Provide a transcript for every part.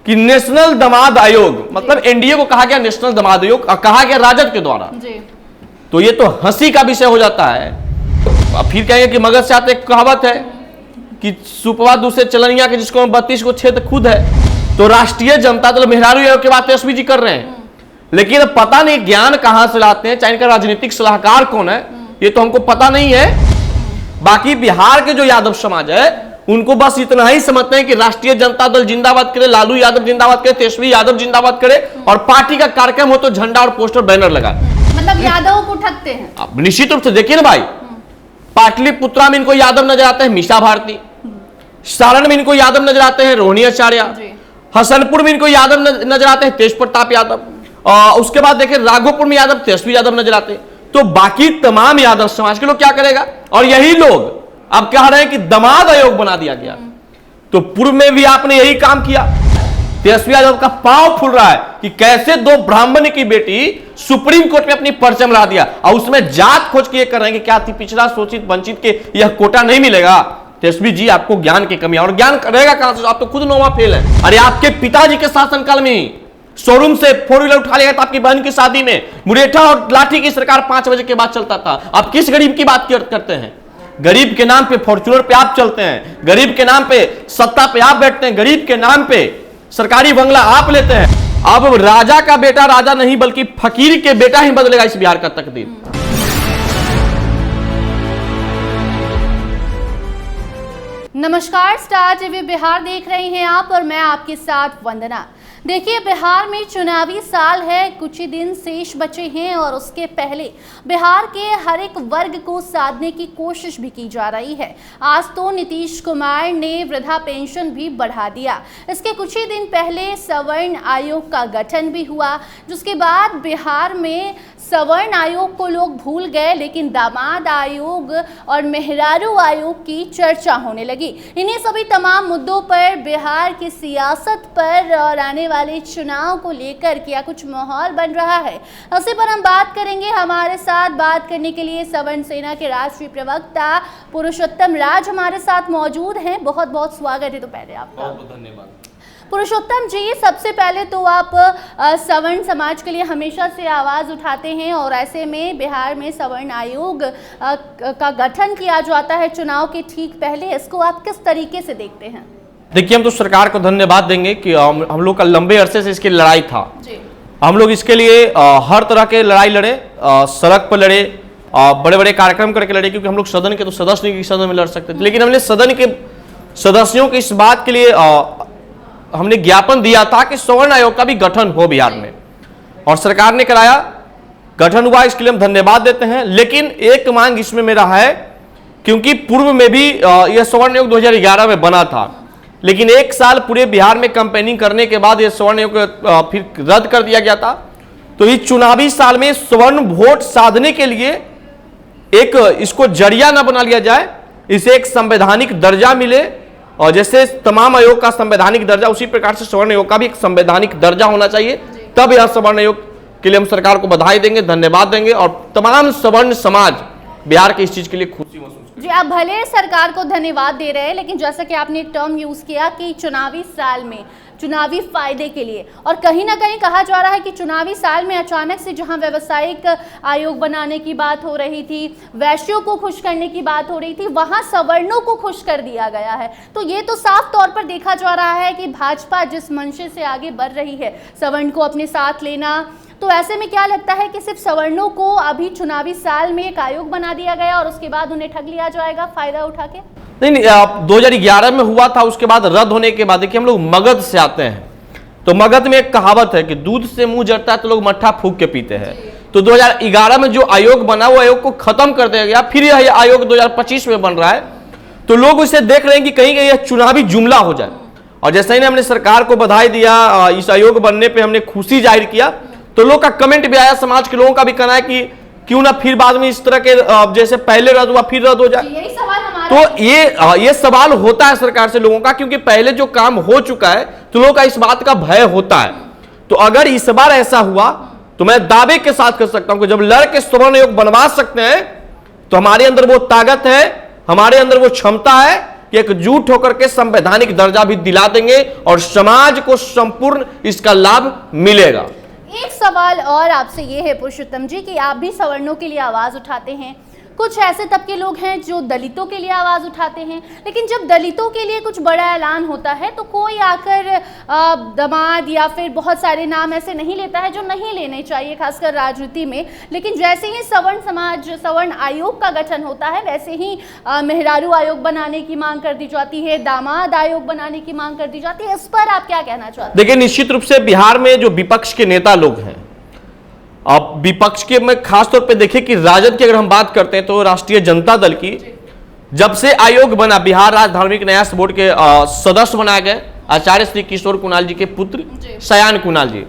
कि नेशनल दामाद आयोग, मतलब एनडीए को कहा गया नेशनल दामाद आयोग, कहा गया राजद के द्वारा जी। तो ये तो हंसी का विषय हो जाता है। फिर कहेंगे कि मगध से आते एक कहावत है कि सुपवा दूसरे चलनिया के जिसको 32 को छेद खुद है। तो राष्ट्रीय जनता दल मेहरारू आयोग की बात तेजस्वी जी कर रहे हैं, लेकिन पता नहीं ज्ञान कहां से लाते हैं, चाहे इनका राजनीतिक सलाहकार कौन है ये तो हमको पता नहीं है। बाकी बिहार के जो यादव समाज है उनको बस इतना ही समझते हैं कि राष्ट्रीय जनता दल जिंदाबाद करे, लालू यादव जिंदाबाद करे, तेजस्वी यादव जिंदाबाद करे, और पार्टी का कार्यक्रम हो तो झंडा और पोस्टर बैनर लगा, मतलब यादव को ठगते हैं। अब निश्चित रूप से देखिए ना भाई, पाटलिपुत्रा में इनको यादव नजर आते हैं मीसा भारती, सारण में इनको यादव नजर आते हैं रोहिणी आचार्य, हसनपुर में इनको यादव नजर आते हैं तेज प्रताप यादव, उसके बाद देखिए राघोपुर में यादव तेजस्वी यादव नजर आते हैं। तो बाकी तमाम यादव समाज के लोग क्या करेगा, और यही लोग अब कह रहे हैं कि दामाद आयोग बना दिया गया। तो पूर्व में भी आपने यही काम किया। तेजस्वी यादव का पांव फूल रहा है कि कैसे दो ब्राह्मण की बेटी सुप्रीम कोर्ट में अपनी परचम ला दिया, और उसमें जात खोज के कर रहे हैं कि क्या पिछड़ा शोषित वंचित के यह कोटा नहीं मिलेगा। तेजस्वी जी आपको ज्ञान की कमी है, और ज्ञान रहेगा कहां से, आप तो खुद नौवा फेल है। अरे आपके पिताजी के शासनकाल में ही शोरूम से 4 व्हीलर उठा लिया था आपकी बहन की शादी में, मुरेठा और लाठी की सरकार 5 बजे के बाद चलता था। आप किस गरीब की बात करते हैं? गरीब के नाम पे फॉर्च्यूनर पे आप चलते हैं, गरीब के नाम पे सत्ता पे आप बैठते हैं, गरीब के नाम पे सरकारी बंगला आप लेते हैं। अब राजा का बेटा राजा नहीं बल्कि फकीर के बेटा ही बदलेगा इस बिहार का तकदीर। नमस्कार, स्टार टीवी बिहार देख रहे हैं आप और मैं आपके साथ वंदना। देखिए, बिहार में चुनावी साल है, कुछ ही दिन शेष बचे हैं और उसके पहले बिहार के हर एक वर्ग को साधने की कोशिश भी की जा रही है। आज तो नीतीश कुमार ने वृद्धा पेंशन भी बढ़ा दिया। इसके कुछ ही दिन पहले सवर्ण आयोग का गठन भी हुआ, जिसके बाद बिहार में सवर्ण आयोग को लोग भूल गए, लेकिन दामाद आयोग और मेहरारू आयोग की चर्चा होने लगी। इन्हीं सभी तमाम मुद्दों पर बिहार की सियासत पर और आने वाले चुनाव को लेकर क्या कुछ माहौल बन रहा है, उसी पर हम बात करेंगे। हमारे साथ बात करने के लिए सवर्ण सेना के राष्ट्रीय प्रवक्ता पुरुषोत्तम राज हमारे साथ मौजूद हैं। बहुत बहुत स्वागत है। तो पहले आपका बहुत बहुत धन्यवाद। पुरुषोत्तम जी, सबसे पहले तो आप सवर्ण समाज के लिए हमेशा से आवाज़ उठाते हैं, और ऐसे में बिहार में सवर्ण आयोग का गठन किया जाता है चुनाव के ठीक पहले, इसको आप किस तरीके से देखते हैं? देखिए, हम तो सरकार को धन्यवाद देंगे कि हम लोग का लंबे अरसे से इसकी लड़ाई था जी। हम लोग इसके लिए हर तरह के लड़ाई लड़े, सड़क पर लड़े, बड़े बड़े कार्यक्रम करके लड़े, क्योंकि हम लोग सदन के तो सदस्य नहीं सदन में लड़ सकते थे, लेकिन हमने सदन के सदस्यों के इस बात के लिए हमने ज्ञापन दिया था कि सवर्ण आयोग का भी गठन हो बिहार में, और सरकार ने कराया, गठन हुआ, इसके लिए हम धन्यवाद देते हैं। लेकिन एक मांग इसमें मेरा है, क्योंकि पूर्व में भी यह सवर्ण आयोग 2011 में बना था, लेकिन 1 साल पूरे बिहार में कैंपेनिंग करने के बाद यह सवर्ण आयोग फिर रद्द कर दिया गया था। तो इस चुनावी साल में स्वर्ण वोट साधने के लिए एक इसको जरिया न बना लिया जाए, इसे एक संवैधानिक दर्जा मिले, और जैसे तमाम आयोग का संवैधानिक दर्जा, उसी प्रकार से सवर्ण आयोग का भी एक संवैधानिक दर्जा होना चाहिए। तब यह सवर्ण आयोग के लिए हम सरकार को बधाई देंगे, धन्यवाद देंगे, और तमाम सवर्ण समाज बिहार के इस चीज के लिए खुशी महसूस जी। आप भले सरकार को धन्यवाद दे रहे हैं, लेकिन जैसा कि आपने एक टर्म यूज किया कि चुनावी साल में चुनावी फायदे के लिए, और कहीं ना कहीं कहा जा रहा है कि चुनावी साल में अचानक से जहां व्यावसायिक आयोग बनाने की बात हो रही थी, वैश्यों को खुश करने की बात हो रही थी, वहां सवर्णों को खुश कर दिया गया है। तो ये तो साफ तौर पर देखा जा रहा है कि भाजपा जिस मंशे से आगे बढ़ रही है, सवर्ण को अपने साथ लेना, तो ऐसे में क्या लगता है कि सिर्फ सवर्णों को अभी चुनावी साल में एक आयोग बना दिया गया और उसके बाद उन्हें ठग लिया जाएगा फायदा उठा के? नहीं, 2011 में हुआ था, उसके बाद रद्द होने के बाद देखिए हम लोग मगध से आते हैं, तो मगध में एक कहावत है कि दूध से मुंह जड़ता है तो लोग मट्ठा फूंक के पीते हैं। तो 2011 में जो आयोग बना वो आयोग को खत्म कर दिया गया, फिर यह आयोग 2025 में बन रहा है। तो लोग इसे देख रहे हैं कि कहीं कहीं यह चुनावी जुमला हो जाए, और जैसे ही हमने सरकार को बधाई दिया, इस आयोग बनने पर हमने खुशी जाहिर किया, तो लोग का कमेंट भी आया, समाज के लोगों का भी कहना है कि क्यों ना फिर बाद में इस तरह के जैसे पहले रद्द हुआ फिर रद्द हो जाए। यही सवाल हमारा तो ये सवाल होता है सरकार से लोगों का, क्योंकि पहले जो काम हो चुका है तो लोगों का इस बात का भय होता है। तो अगर इस बार ऐसा हुआ तो मैं दावे के साथ कर सकता हूं कि जब लड़ के सवर्ण आयोग बनवा सकते हैं तो हमारे अंदर वो ताकत है, हमारे अंदर वो क्षमता है, कि एकजुट होकर के संवैधानिक दर्जा भी दिला देंगे और समाज को संपूर्ण इसका लाभ मिलेगा। एक सवाल और आपसे ये है पुरुषोत्तम जी कि आप भी सवर्णों के लिए आवाज उठाते हैं, कुछ ऐसे तबके लोग हैं जो दलितों के लिए आवाज उठाते हैं, लेकिन जब दलितों के लिए कुछ बड़ा ऐलान होता है तो कोई आकर दामाद या फिर बहुत सारे नाम ऐसे नहीं लेता है जो नहीं लेने चाहिए, खासकर राजनीति में। लेकिन जैसे ही सवर्ण समाज सवर्ण आयोग का गठन होता है वैसे ही मेहरारू आयोग बनाने की मांग कर दी जाती है, दामाद आयोग बनाने की मांग कर दी जाती है। इस पर आप क्या कहना चाहते हैं? देखिए, निश्चित रूप से बिहार में जो विपक्ष के नेता लोग हैं, अब विपक्ष के में खास तौर पे देखिए कि राजद की अगर हम बात करते हैं तो राष्ट्रीय जनता दल की जब से आयोग बना, बिहार राज्य धार्मिक न्यास बोर्ड के सदस्य बनाए गए आचार्य श्री किशोर कुणाल जी के पुत्र सयान कुणाल जी,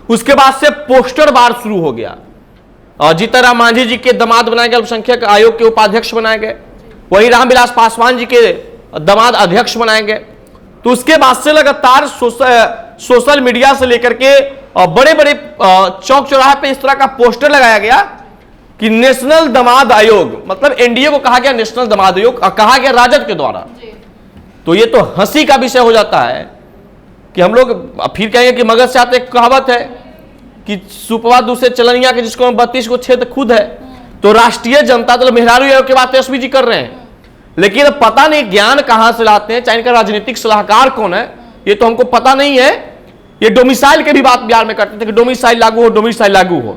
उसके बाद से पोस्टर बार शुरू हो गया। जीतनराम मांझी जी के दामाद बनाए गए, अल्पसंख्यक आयोग के उपाध्यक्ष बनाए गए, वहीं रामविलास पासवान जी के दामाद अध्यक्ष बनाए गए। तो उसके बाद से लगातार सोशल मीडिया से लेकर के बड़े बड़े चौक चौराहे पे इस तरह का पोस्टर लगाया गया कि नेशनल दामाद आयोग, मतलब एनडीए को कहा गया नेशनल दामाद आयोग, कहा गया राजद के द्वारा। तो ये तो हंसी का विषय हो जाता है कि हम लोग फिर कहेंगे कि मगध से आते एक कहावत है कि सुपवा दूसरे चलनिया के जिसको 32 को छेद खुद है। तो राष्ट्रीय जनता दल मेहरारू आयोग की बात तेजस्वी जी कर रहे हैं, लेकिन पता नहीं ज्ञान कहां से लाते हैं, चाहे इनका राजनीतिक सलाहकार कौन है ये तो हमको पता नहीं है। ये डोमिसाइल की भी बात बिहार में करते थे कि डोमिसाइल लागू हो, डोमिसाइल लागू हो।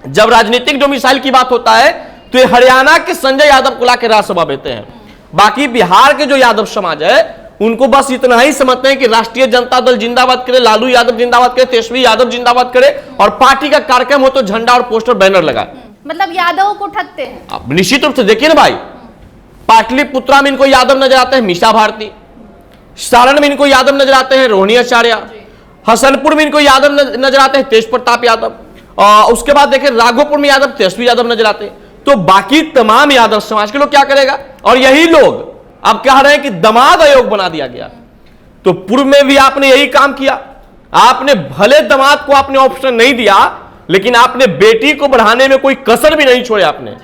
जब राजनीतिक डोमिसाइल की बात होता है तो ये हरियाणा के संजय यादव को लाकर राज्यसभा देते हैं। बाकी बिहार के जो यादव समाज है उनको बस इतना ही समझते हैं कि राष्ट्रीय जनता दल जिंदाबाद करे, लालू यादव जिंदाबाद करे, तेजस्वी यादव जिंदाबाद करे, और पार्टी का कार्यक्रम हो तो झंडा और पोस्टर बैनर लगाए, मतलब यादव को ठगते हैं। अब निश्चित रूप से देखिए ना भाई, पाटलिपुत्रा में इनको यादव नजर आते हैं मीसा भारती, सारण में इनको यादव नजर आते हैं रोहिणी आचार्य, हसनपुर में इनको यादव नजर आते हैं तेज प्रताप यादव, उसके बाद देखें राघोपुर में यादव तेजस्वी यादव नजर आते हैं। तो बाकी तमाम यादव समाज के लोग क्या करेगा? और यही लोग अब कह रहे हैं कि दामाद आयोग बना दिया गया। तो पूर्व में भी आपने यही काम किया, आपने भले दामाद को आपने ऑप्शन नहीं दिया, लेकिन आपने बेटी को बढ़ाने में कोई कसर भी नहीं छोड़े। आपने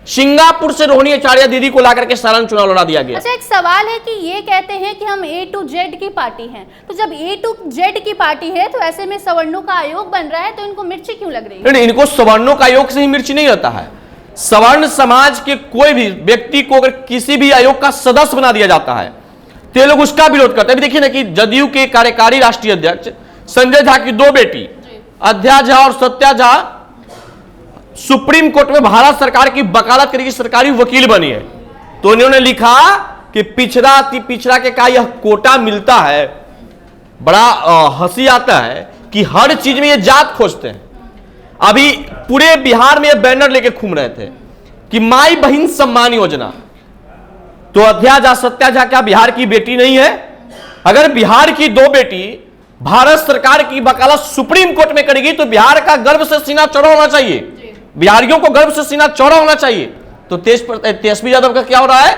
सिंगापुर से रोहिणी आचार्य दीदी को लाकर के सारण चुनाव लड़ा दिया गया। अच्छा, एक सवाल है कि ये कहते हैं कि हम A to Z की पार्टी हैं, तो जब A to Z की पार्टी है तो ऐसे में सवर्णों का आयोग बन रहा है, तो इनको मिर्ची क्यों लग रही है? नहीं, इनको सवर्णों का आयोग से ही मिर्ची नहीं रहता है। सवर्ण समाज के कोई भी व्यक्ति को अगर किसी भी आयोग का सदस्य बना दिया जाता है तो ये लोग उसका विरोध करते हैं। देखिए ना कि जदयू के कार्यकारी राष्ट्रीय अध्यक्ष संजय झा की दो बेटी अध्या झा और सत्या झा सुप्रीम कोर्ट में भारत सरकार की वकालत करके सरकारी वकील बनी है। तो इन्होंने लिखा कि पिछड़ा अति पिछड़ा के का यह कोटा मिलता है। बड़ा हंसी आता है कि हर चीज में ये जात खोजते हैं। अभी पूरे बिहार में ये बैनर लेके घूम रहे थे कि माई बहन सम्मान योजना। तो अध्या झा सत्या झा क्या बिहार की बेटी नहीं है? अगर बिहार की दो बेटी भारत सरकार की वकालत सुप्रीम कोर्ट में करेगी तो बिहार का गर्व से सीना चौड़ा होना चाहिए, बिहारियों को गर्व से सीना चौड़ा होना चाहिए। तो तेजस्वी यादव का क्या हो रहा है?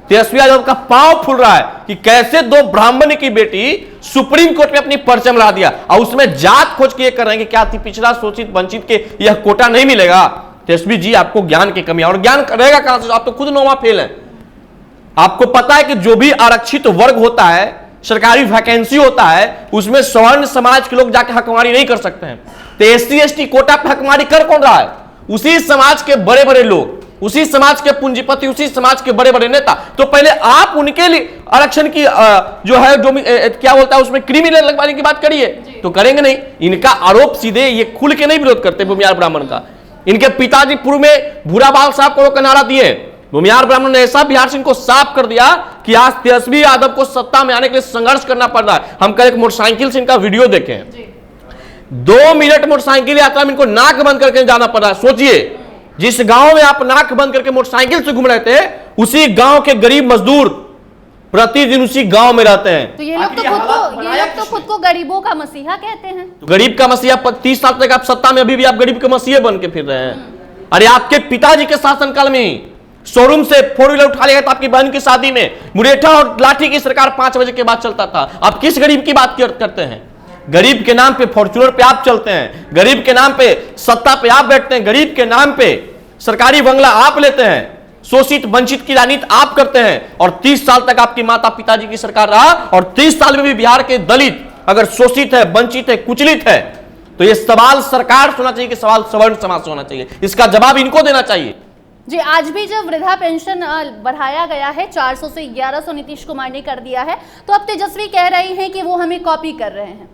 तेजस्वी यादव का पांव फूल रहा है कि कैसे दो ब्राह्मण की बेटी सुप्रीम कोर्ट में अपनी परचम ला दिया और उसमें जात खोज के कर रहे हैं कि क्या अति पिछड़ा शोषित वंचित के यह कोटा नहीं मिलेगा। तेजस्वी जी, आपको ज्ञान की कमी है, और ज्ञान रहेगा कहां से? आप तो खुद नौवां फेल है। आपको पता है कि जो भी आरक्षित वर्ग होता है, सरकारी वैकेंसी होता है, उसमें सवर्ण समाज के लोग जाके हकमारी नहीं कर सकते हैं। तो SC/ST कोटा पर हकमारी कर कौन रहा है? उसी समाज के बड़े बड़े लोग, उसी समाज के पूंजीपति, उसी समाज के बड़े बड़े नेता। तो पहले आप उनके लिए आरक्षण की जो है क्या बोलता है उसमें क्रिमिनल लगवाने की बात करिए, तो करेंगे नहीं। इनका आरोप सीधे ये खुल के नहीं विरोध करते भूमिहार ब्राह्मण का। इनके पिताजी पूर्व में भूराबाल साहब को नारा दिए, भूमिहार ब्राह्मण ने ऐसा बिहार से इनको साफ कर दिया कि आज तेजस्वी यादव को सत्ता में आने के लिए संघर्ष करना पड़ रहा है। हम कल एक मोटरसाइकिल से इनका वीडियो देखे, 2 मिनट मोटरसाइकिल यात्रा में इनको नाक बंद करके जाना पड़ रहा है। सोचिए, जिस गांव में आप नाक बंद करके मोटरसाइकिल से घूम रहे थे, उसी गांव के गरीब मजदूर प्रतिदिन उसी गांव में रहते हैं। तो ये लोग तो खुद को गरीबों का मसीहा कहते हैं। तो गरीब का मसीहा 30 साल तक आप सत्ता में, अभी भी आप गरीब के मसीहे बन के फिर रहे हैं। अरे आपके पिताजी के शासनकाल में शोरूम से 4 व्हीलर उठा लिया था आपकी बहन की शादी में, मुरेठा और लाठी की सरकार 5 बजे के बाद चलता था। आप किस गरीब की बात करते हैं? गरीब के नाम पे फॉर्च्यूनर पे आप चलते हैं, गरीब के नाम पे सत्ता पे आप बैठते हैं, गरीब के नाम पे सरकारी बंगला आप लेते हैं। शोषित वंचित की राजनीति आप करते हैं और 30 साल तक आपकी माता पिताजी की सरकार रहा और 30 साल में भी बिहार के दलित अगर शोषित है, वंचित है, कुचलित है तो यह सवाल सरकार से होना चाहिए कि सवाल सवर्ण समाज से होना चाहिए। इसका जवाब इनको देना चाहिए। जी, आज भी जब वृद्धा पेंशन बढ़ाया गया है 400 से 1100 नीतीश कुमार ने कर दिया है, तो अब तेजस्वी कह रही हैं कि वो हमें कॉपी कर रहे हैं।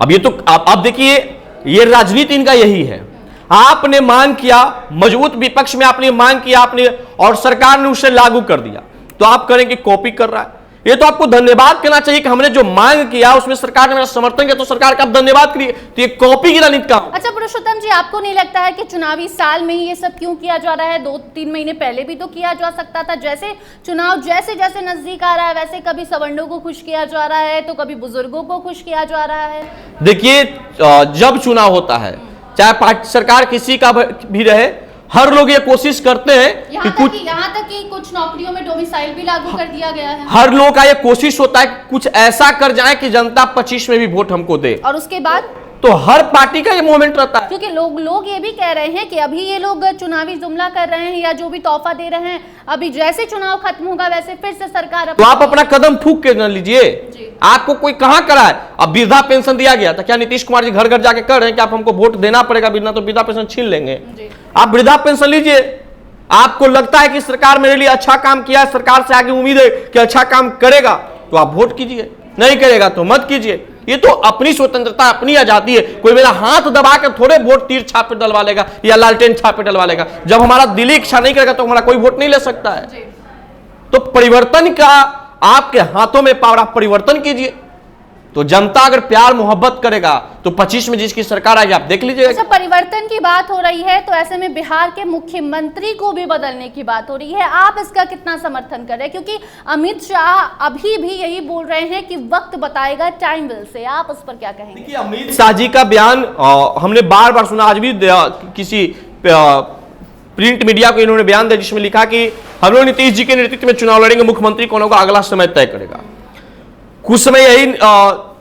अब ये तो आप देखिए, ये राजनीति इनका यही है। आपने मांग किया, मजबूत विपक्ष में आपने मांग किया, आपने और सरकार ने उसे लागू कर दिया, तो आप करेंगे कॉपी कर रहा है। ये तो आपको धन्यवाद कहना चाहिए कि हमने जो मांग किया उसमें सरकार ने मेरा समर्थन किया, तो सरकार का आप धन्यवाद करिए। तो ये कॉपी की राजनीति का। अच्छा पुरुषोत्तम जी, आपको नहीं लगता है कि चुनावी साल में ही ये सब क्यों किया जा रहा है? 2-3 महीने पहले भी तो किया जा सकता था। जैसे चुनाव जैसे जैसे नजदीक आ रहा है वैसे कभी सवर्णों को खुश किया जा रहा है तो कभी बुजुर्गों को खुश किया जा रहा है। देखिए, जब चुनाव होता है चाहे पार्टी सरकार किसी का भी रहे, हर लोग ये कोशिश करते हैं यहाँ तक कि कुछ नौकरियों में डोमिसाइल भी लागू कर दिया गया है। हर लोग का ये कोशिश होता है कि कुछ ऐसा कर जाए कि जनता 25 में भी वोट हमको दे, और उसके बाद तो हर पार्टी का ये मोमेंट रहता है। क्योंकि लोग ये भी कह रहे हैं कि अभी ये लोग चुनावी जुमला कर रहे हैं या जो भी तोहफा दे रहे हैं, अभी जैसे चुनाव खत्म होगा वैसे फिर से सरकार तो आप अपना कदम फूंक के न लीजिए। आपको कोई कहां करा है? अब वृद्धा पेंशन दिया गया था, क्या नीतीश कुमार जी घर घर जाके कर रहे हैं कि आप हमको वोट देना पड़ेगा, बिना तो वृद्धा पेंशन छीन लेंगे? आप वृद्धा पेंशन लीजिए। आपको लगता है कि सरकार मेरे लिए अच्छा काम किया है, सरकार से आगे उम्मीद है कि अच्छा काम करेगा, तो आप वोट कीजिए, नहीं करेगा तो मत कीजिए। ये तो अपनी स्वतंत्रता, अपनी आजादी है। कोई मेरा हाथ दबा के थोड़े वोट तीर छाप पे डलवा लेगा या लालटेन छाप पे डलवा लेगा। जब हमारा दिली इच्छा नहीं करेगा तो हमारा कोई वोट नहीं ले सकता है। तो परिवर्तन का आपके हाथों में पावर, आप परिवर्तन कीजिए। तो जनता अगर प्यार मोहब्बत करेगा तो 25 में जिसकी सरकार आएगी आप देख लीजिएगा। अच्छा, परिवर्तन की बात हो रही है तो ऐसे में बिहार के मुख्यमंत्री को भी बदलने की बात हो रही है, आप इसका कितना समर्थन कर रहे हैं? क्योंकि अमित शाह अभी भी यही बोल रहे हैं कि वक्त बताएगा, टाइम विल से। आप उस पर क्या कहेंगे? देखिए, अमित शाह जी का बयान हमने बार बार सुना। आज भी किसी प्रिंट मीडिया को इन्होंने बयान दिया जिसमें लिखा कि हम लोग नीतीश जी के नेतृत्व में चुनाव लड़ेंगे, मुख्यमंत्री कौन होगा अगला समय तय करेगा। कुछ समय यही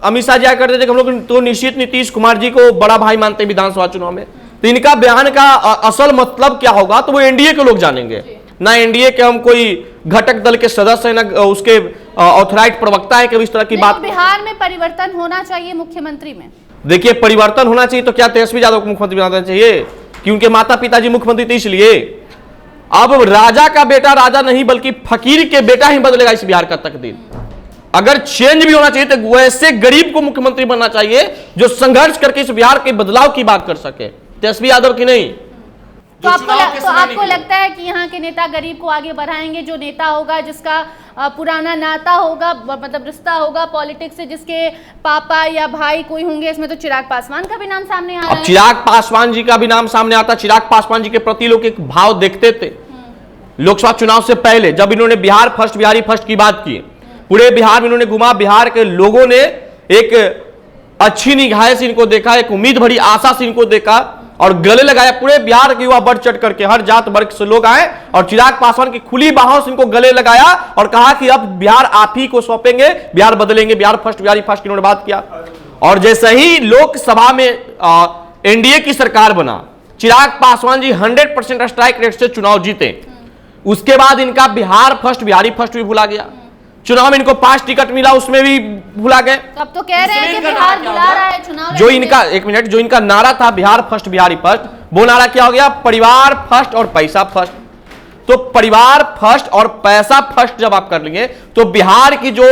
अमित शाह जी करते थे कि हम लोग तो निश्चित नीतीश कुमार जी को बड़ा भाई मानते हैं विधानसभा चुनाव में। तो इनका बयान का असल मतलब क्या होगा तो वो एनडीए के लोग जानेंगे। ना एनडीए के हम कोई घटक दल के सदस्य हैं, ना उसके ऑथराइज्ड प्रवक्ता है कि इस तरह की बात। बिहार में परिवर्तन होना चाहिए मुख्यमंत्री में। देखिए, परिवर्तन होना चाहिए तो क्या तेजस्वी यादव को मुख्यमंत्री बनाना चाहिए? कि उनके माता पिताजी मुख्यमंत्री थे इसलिए। अब राजा का बेटा राजा नहीं बल्कि फकीर के बेटा ही बदलेगा इस बिहार का तकदीर। अगर चेंज भी होना चाहिए तो वैसे गरीब को मुख्यमंत्री बनना चाहिए जो संघर्ष करके इस बिहार के बदलाव की बात कर सके, तेजस्वी यादव की नहीं। तो आपको लगता है कि यहाँ के नेता गरीब को आगे बढ़ाएंगे? जो नेता होगा जिसका पुराना नाता होगा, मतलब रिश्ता होगा पॉलिटिक्स से, जिसके पापा या भाई कोई होंगे, इसमें तो चिराग पासवान का भी नाम सामने आ रहा है। चिराग पासवान जी का भी नाम सामने आता। चिराग पासवान जी के प्रति लोग एक भाव देखते थे लोकसभा चुनाव से पहले, जब इन्होंने बिहार फर्स्ट, बिहारी फर्स्ट की बात की। पूरे बिहार में इन्होंने घुमा, बिहार के लोगों ने एक अच्छी निगाह से इनको देखा, एक उम्मीद भरी आशा से इनको देखा और गले लगाया। पूरे बिहार के युवा बढ़ चढ़ करके हर जात वर्ग से लोग आए और चिराग पासवान की खुली बाहों से इनको गले लगाया और कहा कि अब बिहार आप ही को सौंपेंगे, बिहार बदलेंगे, बिहार फर्स्ट, बिहारी फर्स्ट की इन्होंने बात किया। और जैसे ही लोकसभा में एनडीए की सरकार बना, चिराग पासवान जी 100% स्ट्राइक रेट से चुनाव जीते। उसके बाद इनका बिहार फर्स्ट, बिहारी फर्स्ट भी भुला गया। चुनाव में इनको 5 टिकट मिला, उसमें भी भुला गए। अब तो कह रहे हैं कि बिहार बुला रहा है चुनाव। जो इनका, एक मिनट, जो इनका नारा था बिहार फर्स्ट, बिहारी फर्स्ट, वो नारा क्या हो गया? परिवार फर्स्ट और पैसा फर्स्ट। तो परिवार फर्स्ट और पैसा फर्स्ट जब आप कर लेंगे तो बिहार की जो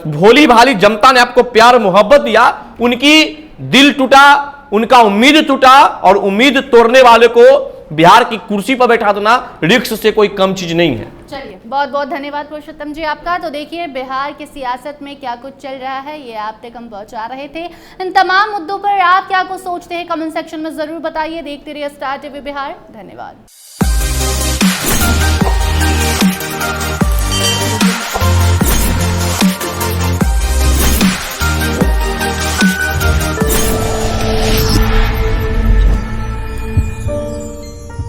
भोली भाली जनता ने आपको प्यार मोहब्बत दिया, उनकी दिल टूटा, उनका उम्मीद टूटा। और उम्मीद तोड़ने वाले को बिहार की कुर्सी पर बैठा देना रिस्क से कोई कम चीज नहीं है। चलिए, बहुत बहुत धन्यवाद पुरुषोत्तम जी आपका। तो देखिए, बिहार की सियासत में क्या कुछ चल रहा है ये आप तक हम पहुंचा रहे थे। इन तमाम मुद्दों पर आप क्या कुछ सोचते हैं कमेंट सेक्शन में जरूर बताइए। देखते रहिए स्टार टीवी बिहार। धन्यवाद।